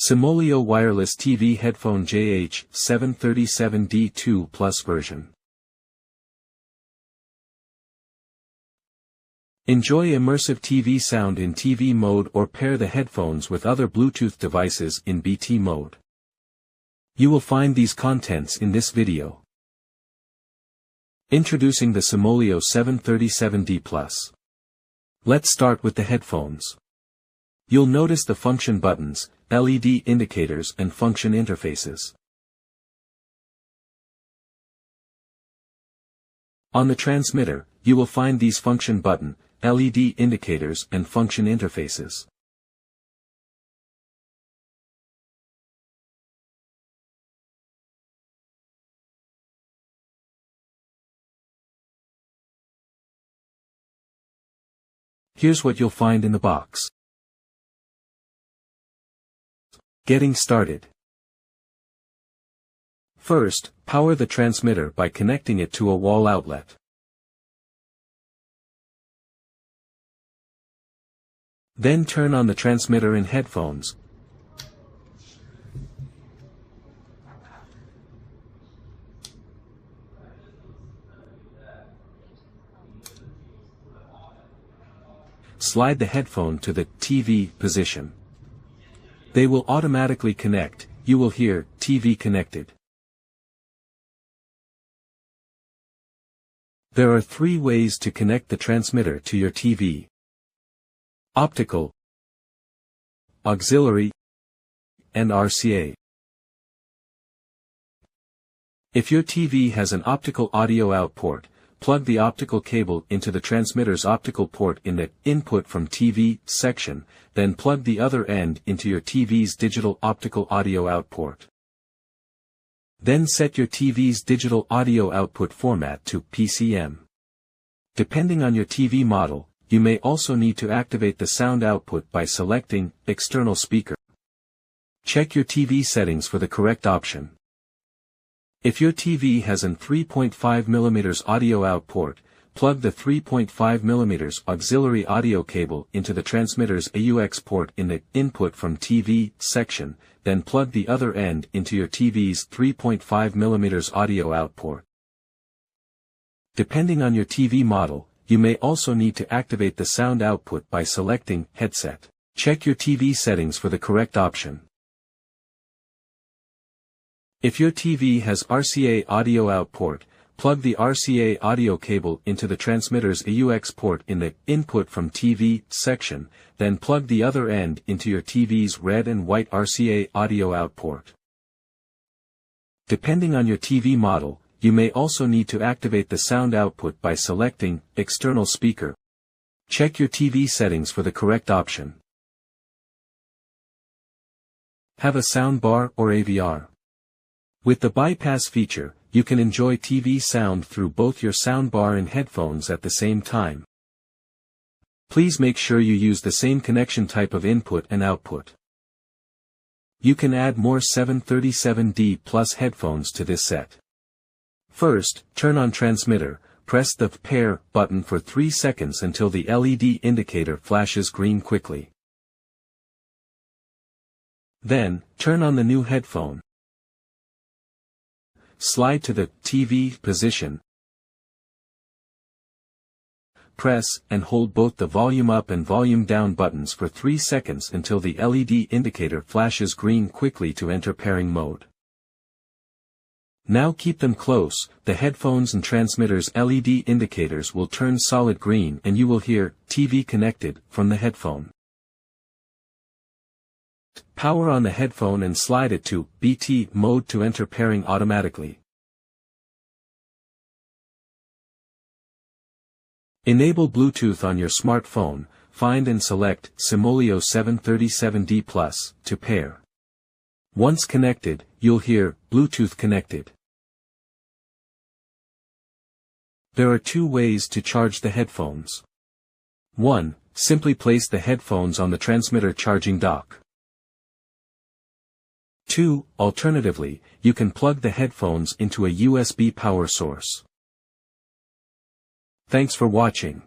SIMOLIO Wireless TV Headphone JH737D 2 Plus version. Enjoy immersive TV sound in TV mode or pair the headphones with other Bluetooth devices in BT mode. You will find these contents in this video. Introducing the SIMOLIO 737D Plus. Let's start with the headphones. You'll notice the function buttons, LED indicators and function interfaces. On the transmitter, you will find these function button, LED indicators and function interfaces. Here's what you'll find in the box. Getting started. First, power the transmitter by connecting it to a wall outlet. Then turn on the transmitter and headphones. Slide the headphone to the TV position. They will automatically connect. You will hear TV connected. There are 3 ways to connect the transmitter to your TV. Optical, auxiliary, and RCA. If your TV has an optical audio out port, plug the optical cable into the transmitter's optical port in the Input from TV section, then plug the other end into your TV's digital optical audio out port. Then set your TV's digital audio output format to PCM. Depending on your TV model, you may also need to activate the sound output by selecting External Speaker. Check your TV settings for the correct option. If your TV has an 3.5mm audio out port, plug the 3.5mm auxiliary audio cable into the transmitter's AUX port in the Input from TV section, then plug the other end into your TV's 3.5mm audio out port. Depending on your TV model, you may also need to activate the sound output by selecting Headset. Check your TV settings for the correct option. If your TV has RCA audio out port, plug the RCA audio cable into the transmitter's AUX port in the Input from TV section, then plug the other end into your TV's red and white RCA audio out port. Depending on your TV model, you may also need to activate the sound output by selecting External Speaker. Check your TV settings for the correct option. Have a soundbar or AVR. With the bypass feature, you can enjoy TV sound through both your soundbar and headphones at the same time. Please make sure you use the same connection type of input and output. You can add more 737D Plus headphones to this set. First, turn on transmitter, press the pair button for 3 seconds until the LED indicator flashes green quickly. Then, turn on the new headphone. Slide to the TV position. Press and hold both the volume up and volume down buttons for 3 seconds until the LED indicator flashes green quickly to enter pairing mode. Now keep them close. The headphones and transmitter's LED indicators will turn solid green and you will hear TV connected from the headphone. Power on the headphone and slide it to BT mode to enter pairing automatically. Enable Bluetooth on your smartphone, find and select SIMOLIO 737D Plus to pair. Once connected, you'll hear Bluetooth connected. There are 2 ways to charge the headphones. 1. Simply place the headphones on the transmitter charging dock. 2. Alternatively, you can plug the headphones into a USB power source. Thanks for watching.